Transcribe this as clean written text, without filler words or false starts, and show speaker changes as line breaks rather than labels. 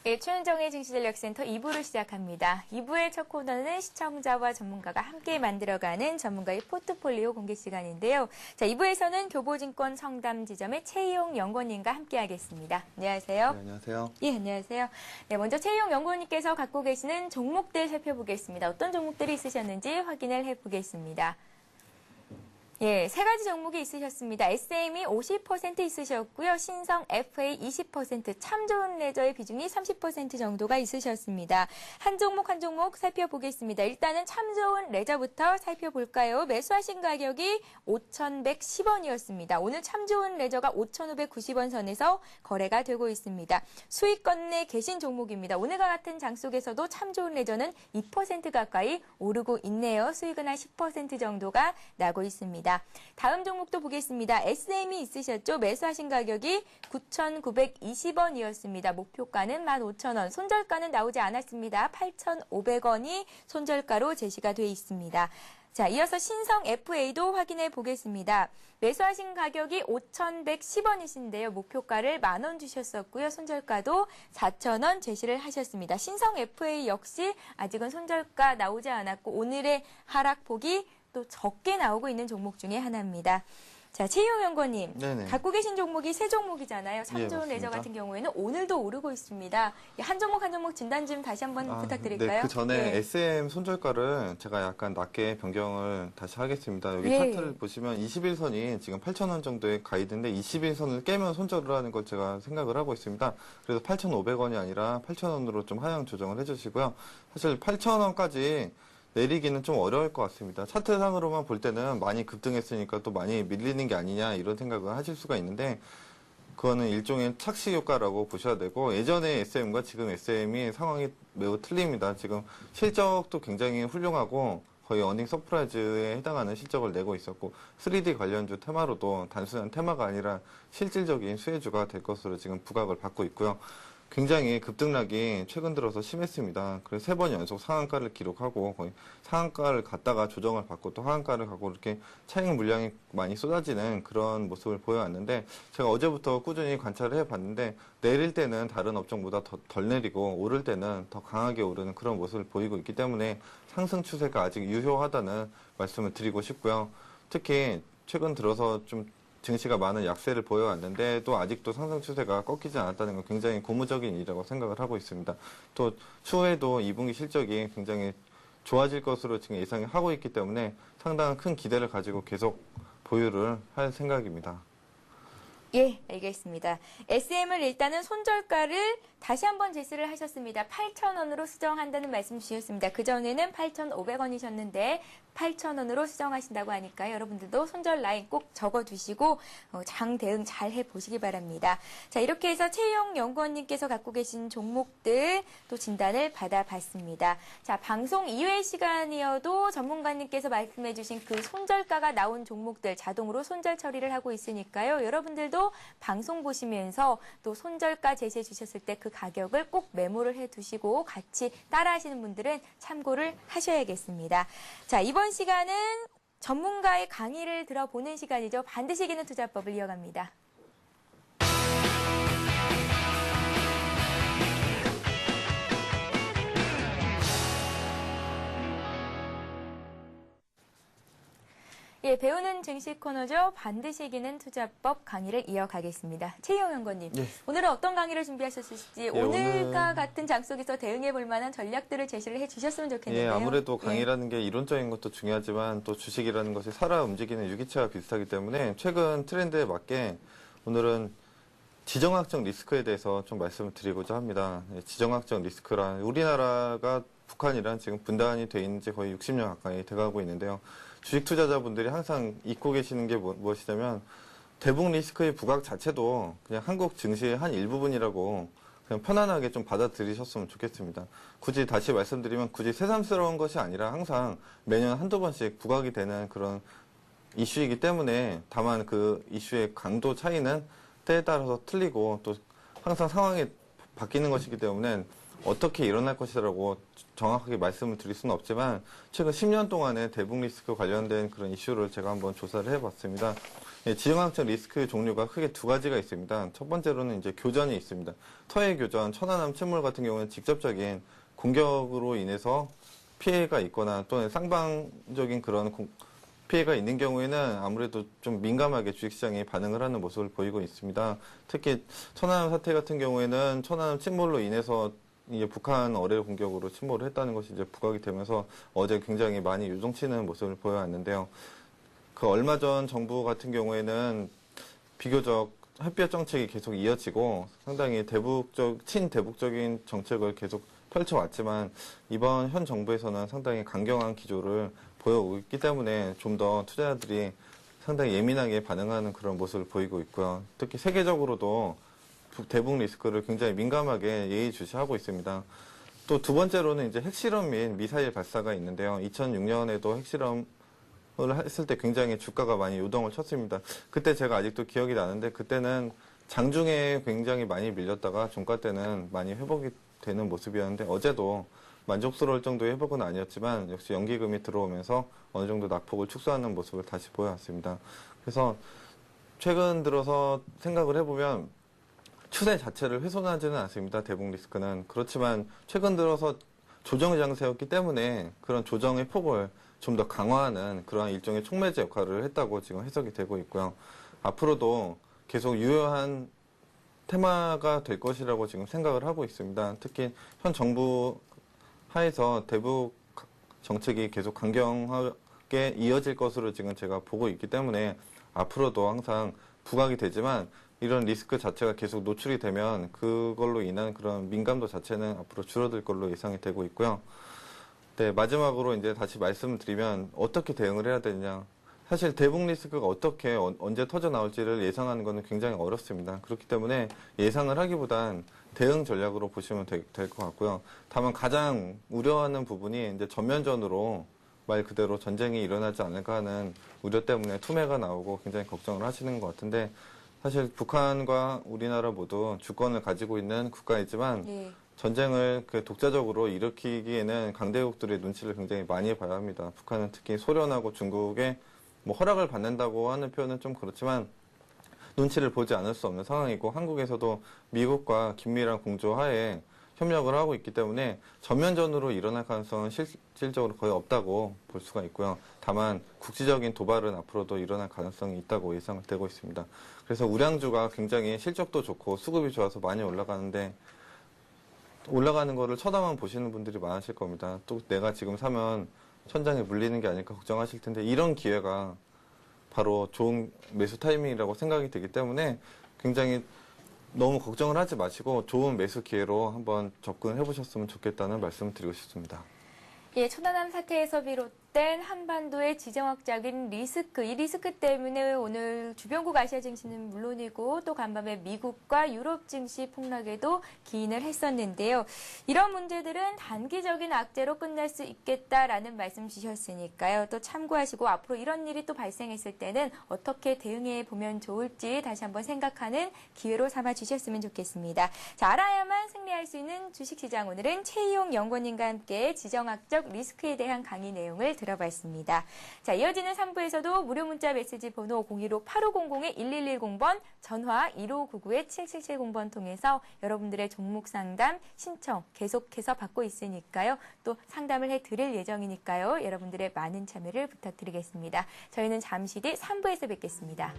예, 최은정의 증시전략센터 2부를 시작합니다. 2부의 첫 코너는 시청자와 전문가가 함께 만들어가는 전문가의 포트폴리오 공개 시간인데요. 자, 2부에서는 교보증권 성담지점의 최희용 연구원님과 함께하겠습니다. 안녕하세요.
네, 안녕하세요.
예, 안녕하세요. 네, 먼저 최희용 연구원님께서 갖고 계시는 종목들 살펴보겠습니다. 어떤 종목들이 있으셨는지 확인을 해보겠습니다. 예, 세 가지 종목이 있으셨습니다. SM이 50% 있으셨고요. 신성, FA 20%, 참 좋은 레저의 비중이 30% 정도가 있으셨습니다. 한 종목 한 종목 살펴보겠습니다. 일단은 참 좋은 레저부터 살펴볼까요? 매수하신 가격이 5,110원이었습니다. 오늘 참 좋은 레저가 5,590원 선에서 거래가 되고 있습니다. 수익권 내 계신 종목입니다. 오늘과 같은 장 속에서도 참 좋은 레저는 2% 가까이 오르고 있네요. 수익은 한 10% 정도가 나고 있습니다. 다음 종목도 보겠습니다. SM이 있으셨죠? 매수하신 가격이 9,920원이었습니다. 목표가는 15,000원, 손절가는 나오지 않았습니다. 8,500원이 손절가로 제시가 돼 있습니다. 자, 이어서 신성 FA도 확인해 보겠습니다. 매수하신 가격이 5,110원이신데요. 목표가를 10,000원 주셨었고요. 손절가도 4,000원 제시를 하셨습니다. 신성 FA 역시 아직은 손절가 나오지 않았고 오늘의 하락폭이 또 적게 나오고 있는 종목 중에 하나입니다. 자, 최희용 연구원님, 갖고 계신 종목이 세 종목이잖아요. 참 좋은 레저 같은 경우에는 오늘도 오르고 있습니다. 한 종목 한 종목 진단 좀 다시 한번 부탁드릴까요?
네, 그 전에 SM 손절가를 제가 약간 낮게 변경을 다시 하겠습니다. 여기 차트를 보시면 21선이 지금 8,000원 정도의 가이드인데 21선을 깨면 손절을 하는 걸 제가 생각을 하고 있습니다. 그래서 8,500원이 아니라 8,000원으로 좀 하향 조정을 해주시고요. 사실 8,000원까지 내리기는 좀 어려울 것 같습니다. 차트상으로만 볼 때는 많이 급등했으니까 또 많이 밀리는 게 아니냐 이런 생각을 하실 수가 있는데 그거는 일종의 착시 효과라고 보셔야 되고 예전의 SM과 지금 SM이 상황이 매우 틀립니다. 지금 실적도 굉장히 훌륭하고 거의 어닝 서프라이즈에 해당하는 실적을 내고 있었고 3D 관련주 테마로도 단순한 테마가 아니라 실질적인 수혜주가 될 것으로 지금 부각을 받고 있고요. 굉장히 급등락이 최근 들어서 심했습니다. 그래서 3번 연속 상한가를 기록하고 거의 상한가를 갔다가 조정을 받고 또 하한가를 가고 이렇게 차익 물량이 많이 쏟아지는 그런 모습을 보여왔는데 제가 어제부터 꾸준히 관찰을 해봤는데 내릴 때는 다른 업종보다 덜 내리고 오를 때는 더 강하게 오르는 그런 모습을 보이고 있기 때문에 상승 추세가 아직 유효하다는 말씀을 드리고 싶고요. 특히 최근 들어서 좀 증시가 많은 약세를 보여왔는데 또 아직도 상승 추세가 꺾이지 않았다는 건 굉장히 고무적인 일이라고 생각을 하고 있습니다. 또 추후에도 2분기 실적이 굉장히 좋아질 것으로 지금 예상하고 있기 때문에 상당한 큰 기대를 가지고 계속 보유를 할 생각입니다.
예, 알겠습니다. SM을 일단은 손절가를 다시 한번 제시를 하셨습니다. 8,000원으로 수정한다는 말씀 주셨습니다. 그전에는 8,500원이셨는데 8,000원으로 수정하신다고 하니까 여러분들도 손절 라인 꼭 적어두시고 장 대응 잘 해보시기 바랍니다. 자, 이렇게 해서 최희용 연구원님께서 갖고 계신 종목들 또 진단을 받아봤습니다. 자, 방송 이외의 시간이어도 전문가님께서 말씀해주신 그 손절가가 나온 종목들 자동으로 손절 처리를 하고 있으니까요. 여러분들도 방송 보시면서 또 손절가 제시해 주셨을 때 그 가격을 꼭 메모를 해두시고 같이 따라하시는 분들은 참고를 하셔야겠습니다. 자, 이번 시간은 전문가의 강의를 들어보는 시간이죠. 반드시 이기는 투자법을 이어갑니다. 예, 배우는 증시 코너죠. 반드시 이기는 투자법 강의를 이어가겠습니다. 최희용 연구원님, 오늘은 어떤 강의를 준비하셨을지 오늘과 같은 장 속에서 대응해 볼 만한 전략들을 제시를 해주셨으면 좋겠는데요.
예, 아무래도 강의라는 게 이론적인 것도 중요하지만 또 주식이라는 것이 살아 움직이는 유기체와 비슷하기 때문에 최근 트렌드에 맞게 오늘은 지정학적 리스크에 대해서 좀 말씀을 드리고자 합니다. 지정학적 리스크란 우리나라가 북한이랑 지금 분단이 돼 있는 지 거의 60년 가까이 돼가고 있는데요. 주식 투자자분들이 항상 잊고 계시는 게 무엇이냐면 대북 리스크의 부각 자체도 그냥 한국 증시의 한 일부분이라고 그냥 편안하게 좀 받아들이셨으면 좋겠습니다. 굳이 다시 말씀드리면 굳이 새삼스러운 것이 아니라 항상 매년 한두 번씩 부각이 되는 그런 이슈이기 때문에 다만 그 이슈의 강도 차이는 때에 따라서 틀리고 또 항상 상황이 바뀌는 것이기 때문에 어떻게 일어날 것이라고 정확하게 말씀을 드릴 수는 없지만 최근 10년 동안의 대북 리스크 관련된 그런 이슈를 제가 한번 조사를 해봤습니다. 예, 지정학적 리스크 종류가 크게 두 가지가 있습니다. 첫 번째로는 이제 교전이 있습니다. 터의 교전, 천안함 침몰 같은 경우는 직접적인 공격으로 인해서 피해가 있거나 또는 쌍방적인 그런 피해가 있는 경우에는 아무래도 좀 민감하게 주식시장이 반응을 하는 모습을 보이고 있습니다. 특히 천안함 사태 같은 경우에는 천안함 침몰로 인해서 이제 북한 어뢰 공격으로 침몰을 했다는 것이 이제 부각이 되면서 어제 굉장히 많이 유동치는 모습을 보여왔는데요. 그 얼마 전 정부 같은 경우에는 비교적 햇볕 정책이 계속 이어지고 상당히 친대북적인 정책을 계속 펼쳐왔지만 이번 현 정부에서는 상당히 강경한 기조를 보여오고 있기 때문에 좀 더 투자자들이 상당히 예민하게 반응하는 그런 모습을 보이고 있고요. 특히 세계적으로도 대북 리스크를 굉장히 민감하게 예의주시하고 있습니다. 또 두 번째로는 이제 핵실험 및 미사일 발사가 있는데요. 2006년에도 핵실험을 했을 때 굉장히 주가가 많이 요동을 쳤습니다. 그때 제가 아직도 기억이 나는데 그때는 장중에 굉장히 많이 밀렸다가 종가 때는 많이 회복이 되는 모습이었는데 어제도 만족스러울 정도의 회복은 아니었지만 역시 연기금이 들어오면서 어느 정도 낙폭을 축소하는 모습을 다시 보여왔습니다. 그래서 최근 들어서 생각을 해보면 추세 자체를 훼손하지는 않습니다. 대북 리스크는. 그렇지만 최근 들어서 조정 장세였기 때문에 그런 조정의 폭을 좀 더 강화하는 그러한 일종의 촉매제 역할을 했다고 지금 해석이 되고 있고요. 앞으로도 계속 유효한 테마가 될 것이라고 지금 생각을 하고 있습니다. 특히 현 정부 하에서 대북 정책이 계속 강경하게 이어질 것으로 지금 제가 보고 있기 때문에 앞으로도 항상 부각이 되지만 이런 리스크 자체가 계속 노출이 되면 그걸로 인한 그런 민감도 자체는 앞으로 줄어들 걸로 예상이 되고 있고요. 네, 마지막으로 이제 다시 말씀을 드리면 어떻게 대응을 해야 되느냐. 사실 대북 리스크가 어떻게 언제 터져 나올지를 예상하는 것은 굉장히 어렵습니다. 그렇기 때문에 예상을 하기보단 대응 전략으로 보시면 될 것 같고요. 다만 가장 우려하는 부분이 이제 전면전으로 말 그대로 전쟁이 일어나지 않을까 하는 우려 때문에 투매가 나오고 굉장히 걱정을 하시는 것 같은데 사실 북한과 우리나라 모두 주권을 가지고 있는 국가이지만
네.
전쟁을 독자적으로 일으키기에는 강대국들의 눈치를 굉장히 많이 봐야 합니다. 북한은 특히 소련하고 중국의 뭐 허락을 받는다고 하는 표현은 좀 그렇지만 눈치를 보지 않을 수 없는 상황이고 한국에서도 미국과 긴밀한 공조하에 협력을 하고 있기 때문에 전면전으로 일어날 가능성은 실질적으로 거의 없다고 볼 수가 있고요. 다만 국지적인 도발은 앞으로도 일어날 가능성이 있다고 예상되고 있습니다. 그래서 우량주가 굉장히 실적도 좋고 수급이 좋아서 많이 올라가는데 올라가는 거를 쳐다만 보시는 분들이 많으실 겁니다. 또 내가 지금 사면 천장에 물리는 게 아닐까 걱정하실 텐데 이런 기회가 바로 좋은 매수 타이밍이라고 생각이 되기 때문에 굉장히 너무 걱정을 하지 마시고 좋은 매수 기회로 한번 접근해 보셨으면 좋겠다는 말씀을 드리고 싶습니다.
예, 천안함 사태에서 비롯된 한반도의 지정학적인 리스크, 이 리스크 때문에 오늘 주변국 아시아 증시는 물론이고 또 간밤에 미국과 유럽 증시 폭락에도 기인을 했었는데요. 이런 문제들은 단기적인 악재로 끝날 수 있겠다라는 말씀 주셨으니까요. 또 참고하시고 앞으로 이런 일이 또 발생했을 때는 어떻게 대응해 보면 좋을지 다시 한번 생각하는 기회로 삼아 주셨으면 좋겠습니다. 자, 알아야만 승리할 수 있는 주식시장, 오늘은 최희용 연구원님과 함께 지정학적 리스크에 대한 강의 내용을 들어봤습니다. 자, 이어지는 3부에서도 무료 문자 메시지 번호 015-8500-1110번, 전화 1599-7770번 통해서 여러분들의 종목 상담 신청 계속해서 받고 있으니까요. 또 상담을 해드릴 예정이니까요. 여러분들의 많은 참여를 부탁드리겠습니다. 저희는 잠시 뒤 3부에서 뵙겠습니다.